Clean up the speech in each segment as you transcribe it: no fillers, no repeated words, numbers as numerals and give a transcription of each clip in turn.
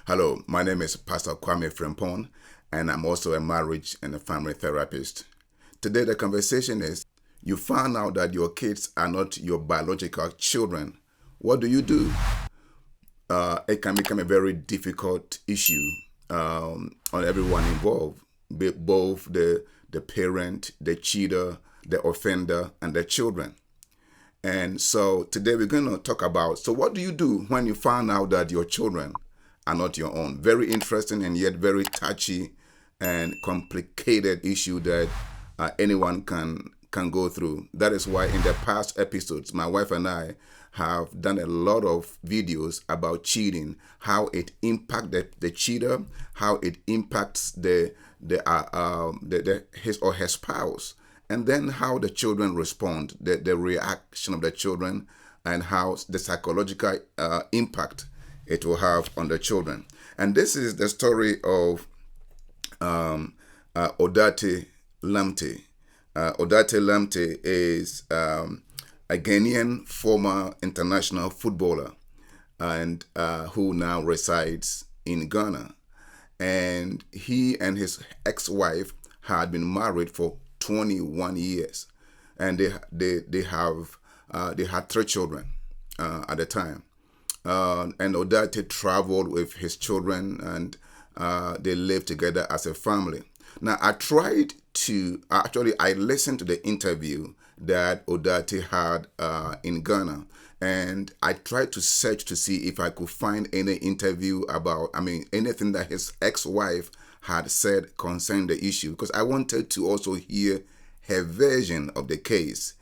Hello, my name is Pastor Kwame Frimpong, and I'm also a marriage and a family therapist. Today, the conversation is you found out that your kids are not your biological children. What do you do? It can become a very difficult issue on everyone involved, both the parent, the cheater, the offender, and the children. And so today we're going to talk about, so what do you do when you find out that your children are not your own? Very interesting and yet very touchy and complicated issue that anyone can go through. That is why in the past episodes, my wife and I have done a lot of videos about cheating, how it impacts the cheater, how it impacts the his or her spouse, and then how the children respond, the reaction of the children, and how the psychological impact it will have on the children. And this is the story of Odartey Lamptey. Odartey Lamptey is a Ghanaian former international footballer and who now resides in Ghana. And he and his ex-wife had been married for 21 years, and they had 3 children at the time. And Odartey traveled with his children, and they lived together as a family. Now, I listened to the interview that Odartey had in Ghana, and I tried to search to see if I could find any interview anything that his ex-wife had said concerning the issue, because I wanted to also hear her version of the case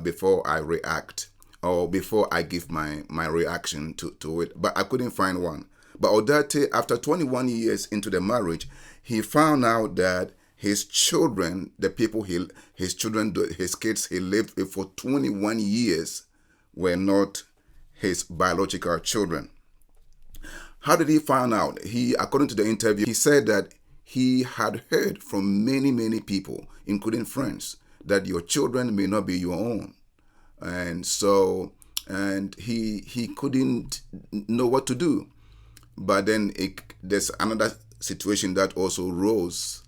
before I react, or before I give my reaction to it. But I couldn't find one. But Odartey, after 21 years into the marriage, he found out that his children, his kids he lived with for 21 years were not his biological children. How did he find out? According to the interview, he said that he had heard from many, many people, including friends, that your children may not be your own. And he couldn't know what to do. But then there's another situation that also rose.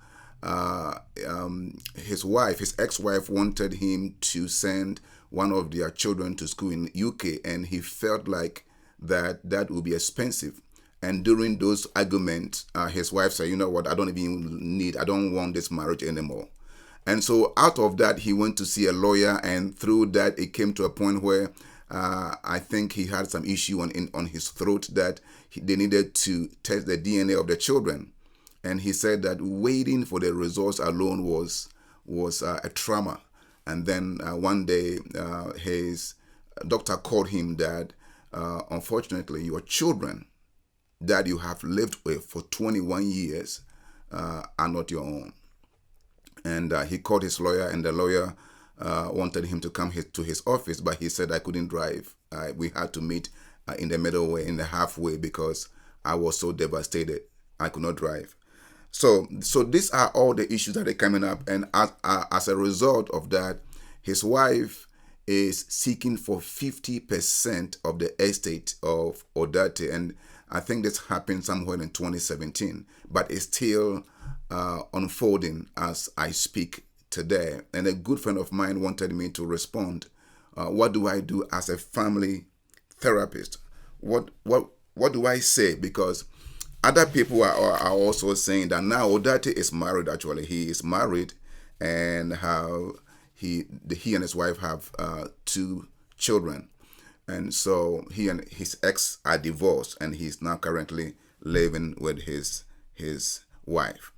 His ex-wife wanted him to send one of their children to school in UK, and he felt like that would be expensive. And during those arguments, his wife said, "You know what? I don't want this marriage anymore." And so out of that, he went to see a lawyer, and through that, it came to a point where I think he had some issue on his throat that they needed to test the DNA of the children. And he said that waiting for the results alone was a trauma. And then one day, his doctor called him that, unfortunately, your children that you have lived with for 21 years are not your own. And he called his lawyer, and the lawyer wanted him to come to his office, but he said, "I couldn't drive. We had to meet in the middle way, in the halfway, because I was so devastated. I could not drive." So these are all the issues that are coming up, and as a result of that, his wife is seeking for 50% of the estate of Odartey, and I think this happened somewhere in 2017, but it's still unfolding as I speak today. And a good friend of mine wanted me to respond. What do I do as a family therapist? What do I say? Because other people are also saying that now Odartey is married. Actually, he is married, and he and his wife have 2 children. And so he and his ex are divorced, and he's now currently living with his wife.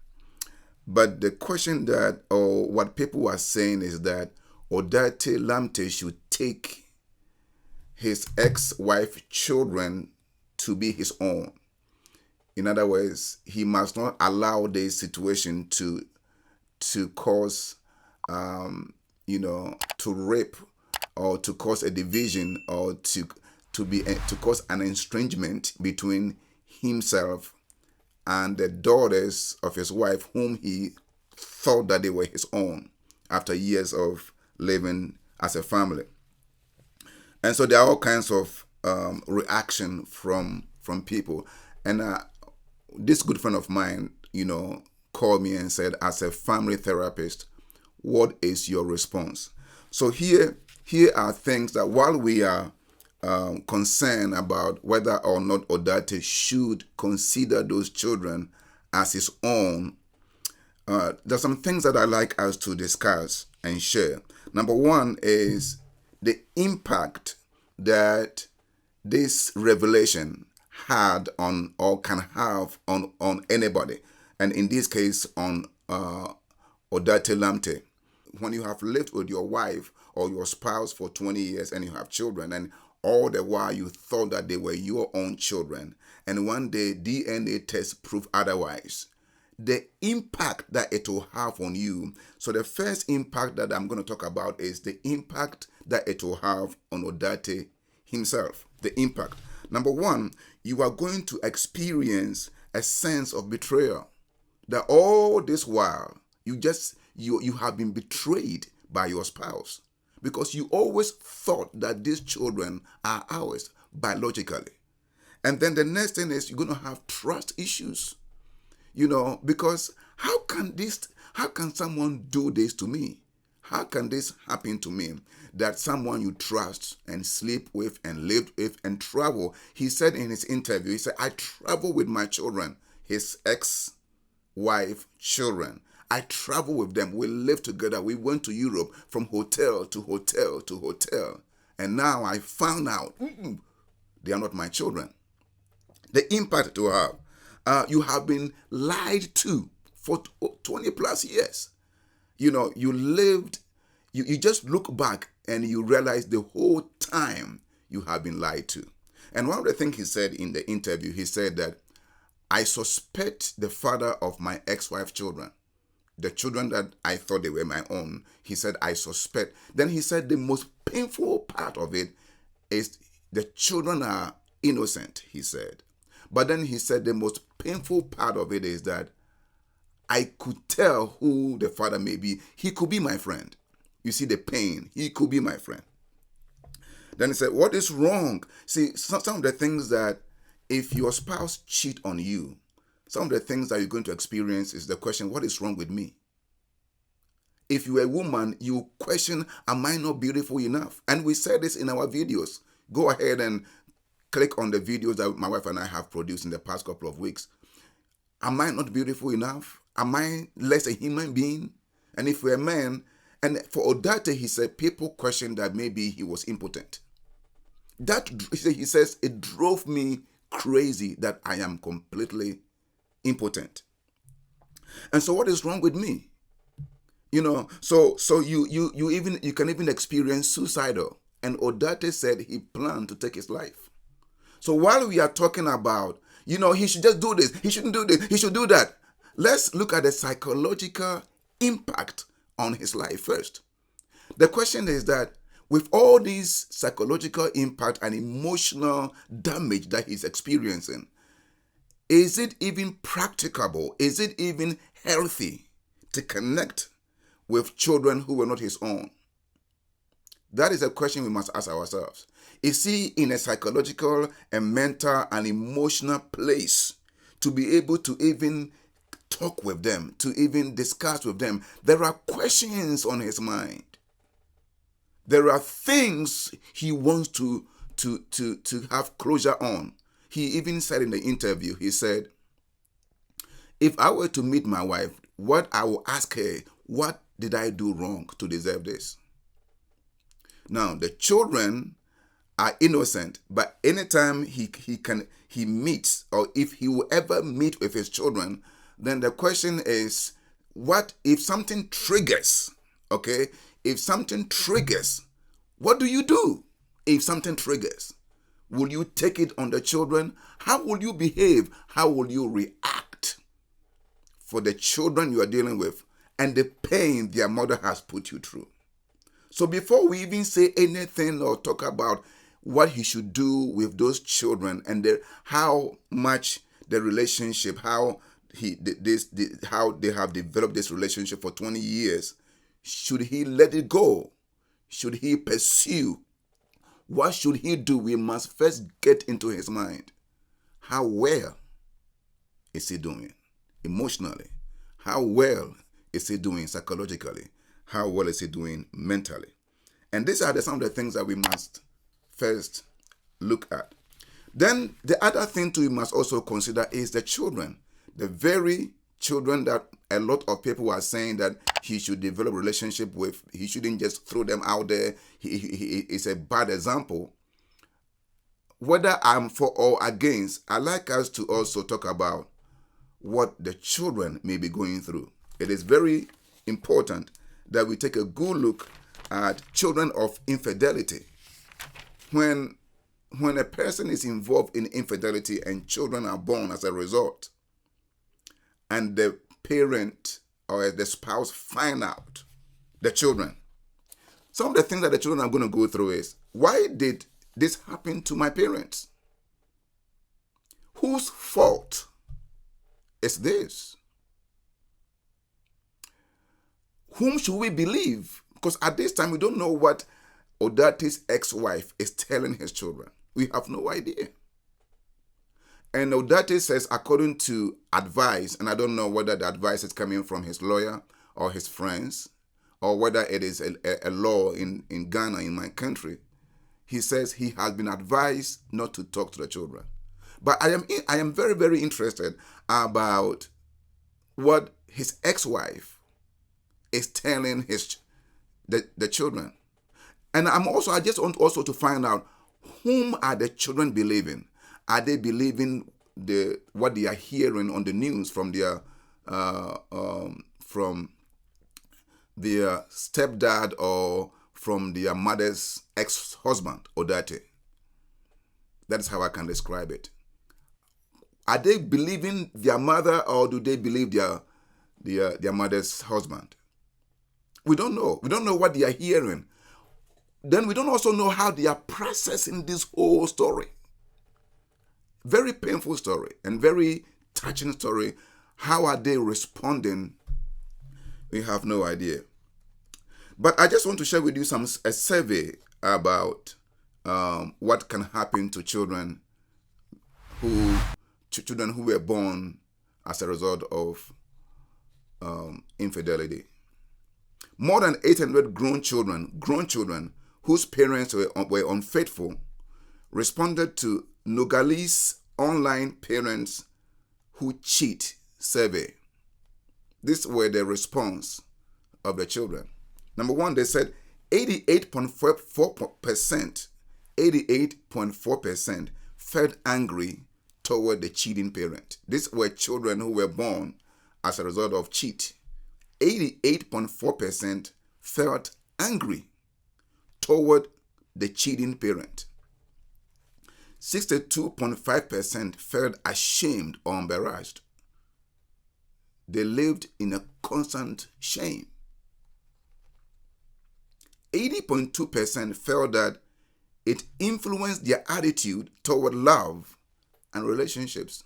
But the question what people are saying is that Odartey Lamptey should take his ex-wife children to be his own. In other words, he must not allow this situation to cause, to rape, or to cause a division, or to cause an estrangement between himself and the daughters of his wife, whom he thought that they were his own after years of living as a family. And so there are all kinds of reaction from people. And this good friend of mine, called me and said, as a family therapist, what is your response? So here are things that while we are concerned about whether or not Odartey should consider those children as his own, there's some things that I like us to discuss and share. Number one is the impact that this revelation had on or can have on anybody, and in this case on Odartey Lamptey. When you have lived with your wife or your spouse for 20 years and you have children, and all the while you thought that they were your own children, and one day DNA tests prove otherwise, the impact that it will have on you. So the first impact that I'm going to talk about is the impact that it will have on Odartey himself. The impact. Number one, you are going to experience a sense of betrayal. That all this while, you have been betrayed by your spouse, because you always thought that these children are ours biologically. And then the next thing is you're going to have trust issues. Because how can someone do this to me? How can this happen to me? That someone you trust and sleep with and live with and travel. He said in his interview, he said, I travel with my children, his ex-wife children. I travel with them. We live together. We went to Europe from hotel to hotel to hotel. And now I found out they are not my children. The impact to have. You have been lied to for 20 plus years. You lived, you just look back and you realize the whole time you have been lied to. And one of the things he said in the interview, he said that I suspect the father of my ex-wife children, the children that I thought they were my own. He said, I suspect. Then he said the most painful part of it is the children are innocent, he said. But then he said the most painful part of it is that I could tell who the father may be. He could be my friend. You see the pain. He could be my friend. Then he said, what is wrong? See, some of the things that if your spouse cheat on you, some of the things that you're going to experience is the question, what is wrong with me? If you're a woman, you question, am I not beautiful enough? And we said this in our videos. Go ahead and click on the videos that my wife and I have produced in the past couple of weeks. Am I not beautiful enough? Am I less a human being? And if we're a man, and for Odartey, he said people questioned that maybe he was impotent. That, he says, it drove me crazy that I am completely impotent. And so what is wrong with me? So you can even experience suicidal. And Odartey said he planned to take his life. So while we are talking about, he should just do this, he shouldn't do this, he should do that, let's look at the psychological impact on his life first. The question is that with all these psychological impact and emotional damage that he's experiencing, is it even practicable? Is it even healthy to connect with children who were not his own? That is a question we must ask ourselves. Is he in a psychological and mental and emotional place to be able to even talk with them, to even discuss with them? There are questions on his mind. There are things he wants to have closure on. He even said in the interview, he said, if I were to meet my wife, what I will ask her, what did I do wrong to deserve this? Now, the children are innocent, but anytime he meets, or if he will ever meet with his children, then the question is, what if something triggers? Okay, if something triggers, what do you do? If something triggers, will you take it on the children? How will you behave? How will you react for the children you are dealing with and the pain their mother has put you through? So before we even say anything or talk about what he should do with those children and how much the relationship, how they have developed this relationship for 20 years, should he let it go? Should he pursue? What should he do? We must first get into his mind. How well is he doing emotionally? How well is he doing psychologically? How well is he doing mentally? And these are some of the things that we must first look at. Then the other thing too we must also consider is the children. The very children that a lot of people are saying that he should develop a relationship with. He shouldn't just throw them out there. He is a bad example. Whether I'm for or against, I like us to also talk about what the children may be going through. It is very important that we take a good look at children of infidelity. When a person is involved in infidelity and children are born as a result, and the parent or the spouse find out the children, some of the things that the children are going to go through is, why did this happen to my parents? Whose fault is this? Whom should we believe? Because at this time, we don't know what Odartey's ex-wife is telling his children. We have no idea. And Odartey says, according to advice, and I don't know whether the advice is coming from his lawyer or his friends, or whether it is a law in Ghana, in my country, he says he has been advised not to talk to the children. But I am very, very interested about what his ex-wife is telling the children. And I just want also to find out, whom are the children believing? Are they believing what they are hearing on the news from their stepdad or from their mother's ex-husband, Odartey? That is how I can describe it. Are they believing their mother, or do they believe their mother's husband? We don't know. We don't know what they are hearing. Then we don't also know how they are processing this whole story. Very painful story and very touching story. How are they responding? We have no idea. But I just want to share with you a survey about what can happen to children who were born as a result of infidelity. More than 800 grown children whose parents were unfaithful responded to Nogales online parents who cheat survey. These were the response of the children. Number one, they said 88.4% felt angry toward the cheating parent. These were children who were born as a result of cheat. 88.4% felt angry toward the cheating parent. 62.5% felt ashamed or embarrassed. They lived in a constant shame. 80.2% felt that it influenced their attitude toward love and relationships.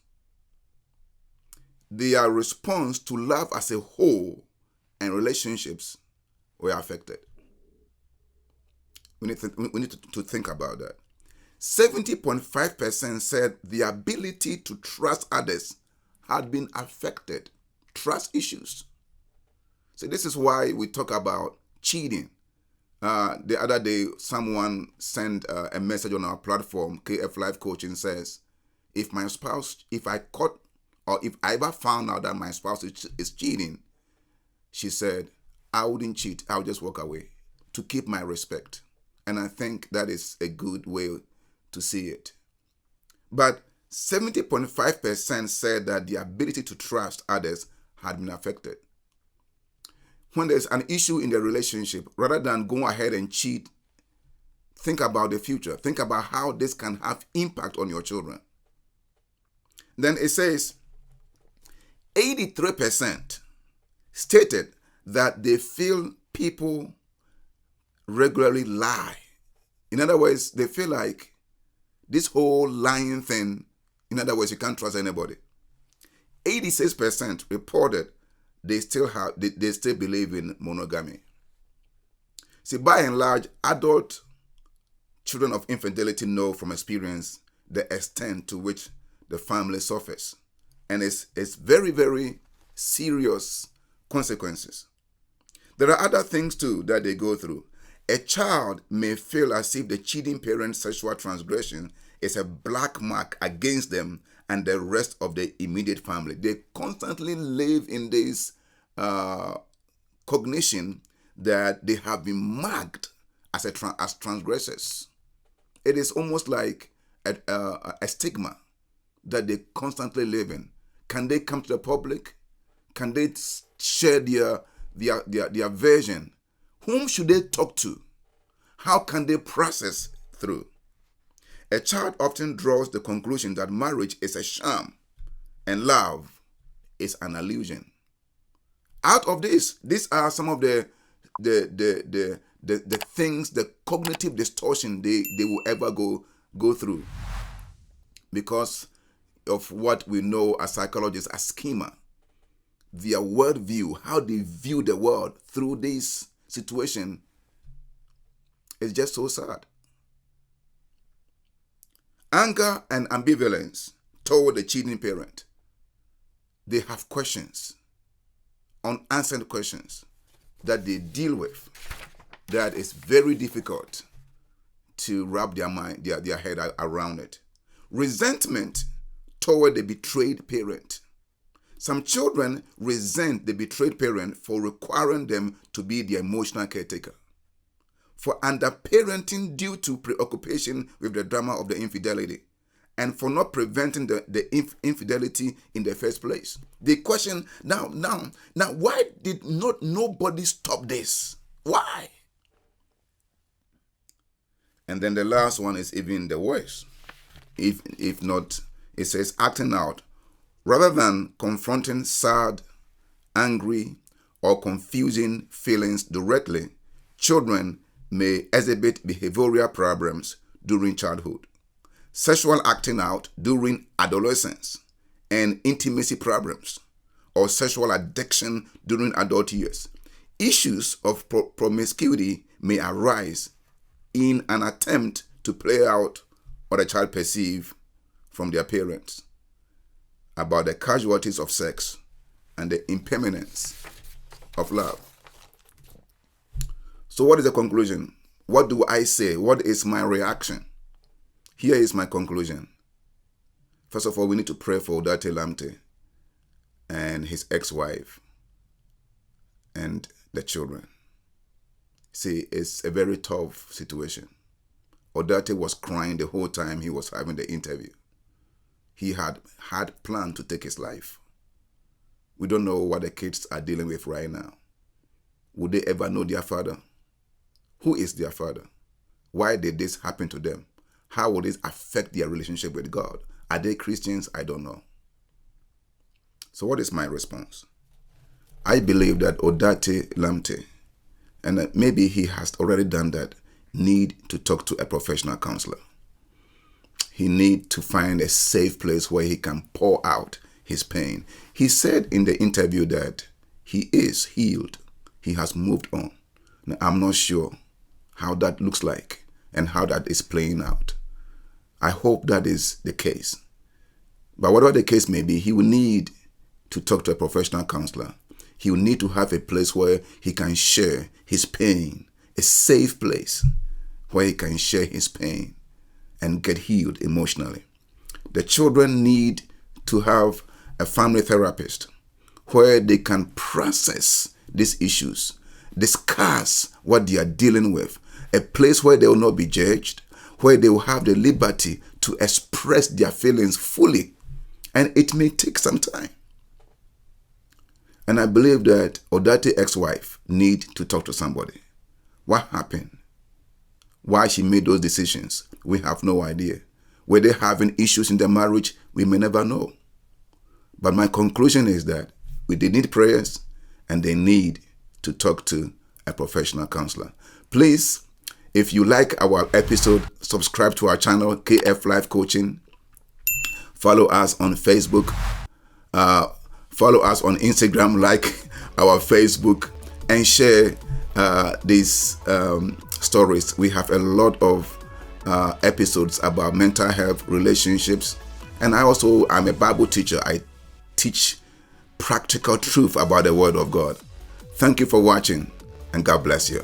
Their response to love as a whole and relationships were affected. We need to think about that. 70.5% said the ability to trust others had been affected. Trust issues. So this is why we talk about cheating. The other day, someone sent a message on our platform, KF Life Coaching, says, if I ever found out that my spouse is cheating, she said, I wouldn't cheat. I would just walk away to keep my respect. And I think that is a good way to see it. But 70.5% said that the ability to trust others had been affected. When there's an issue in the relationship, rather than go ahead and cheat, think about the future. Think about how this can have impact on your children. Then it says 83% stated that they feel people regularly lie. In other words, they feel like this whole lying thing, in other words, you can't trust anybody. 86% reported they still believe in monogamy. See, by and large, adult children of infidelity know from experience the extent to which the family suffers And it's very, very serious consequences. There are other things too that they go through. A child may feel as if the cheating parent's sexual transgression is a black mark against them and the rest of the immediate family. They constantly live in this cognition that they have been marked as transgressors. It is almost like a stigma that they constantly live in. Can they come to the public? Can they share their version? Whom should they talk to? How can they process through? A child often draws the conclusion that marriage is a sham and love is an illusion. Out of this, these are some of the things, the cognitive distortion they will ever go through because of what we know as psychologists as schema. Their worldview, how they view the world through this situation is just so sad. Anger and ambivalence toward the cheating parent. They have questions, unanswered questions that they deal with that is very difficult to wrap their mind, their head around it. Resentment toward the betrayed parent. Some children resent the betrayed parent for requiring them to be the emotional caretaker, for underparenting due to preoccupation with the drama of the infidelity, and for not preventing the infidelity in the first place. They question, now, why did nobody stop this? Why? And then the last one is even the worst. If not, it says acting out. Rather than confronting sad, angry, or confusing feelings directly, children may exhibit behavioral problems during childhood, sexual acting out during adolescence, and intimacy problems, or sexual addiction during adult years. Issues of promiscuity may arise in an attempt to play out what a child perceives from their parents about the casualties of sex and the impermanence of love. So what is the conclusion? What do I say? What is my reaction? Here is my conclusion. First of all, we need to pray for Odartey Lamptey and his ex-wife and the children. See, it's a very tough situation. Odartey was crying the whole time he was having the interview. He had planned to take his life. We don't know what the kids are dealing with right now. Would they ever know their father? Who is their father? Why did this happen to them? How will this affect their relationship with God? Are they Christians? I don't know. So what is my response? I believe that Odartey Lamptey, and maybe he has already done that, need to talk to a professional counselor. He needs to find a safe place where he can pour out his pain. He said in the interview that he is healed. He has moved on. Now, I'm not sure how that looks like and how that is playing out. I hope that is the case. But whatever the case may be, he will need to talk to a professional counselor. He will need to have a place where he can share his pain, a safe place where he can share his pain and get healed emotionally. The children need to have a family therapist where they can process these issues, discuss what they are dealing with, a place where they will not be judged, where they will have the liberty to express their feelings fully. And it may take some time. And I believe that Odartey's ex-wife need to talk to somebody. What happened? Why she made those decisions? We have no idea. Were they having issues in their marriage? We may never know. But my conclusion is that they need prayers and they need to talk to a professional counselor. Please, if you like our episode, subscribe to our channel, KF Life Coaching. Follow us on Facebook. Follow us on Instagram, like our Facebook, and share these stories. We have a lot of episodes about mental health, relationships, and I'm a Bible teacher. I teach practical truth about the Word of God. Thank you for watching, and God bless you.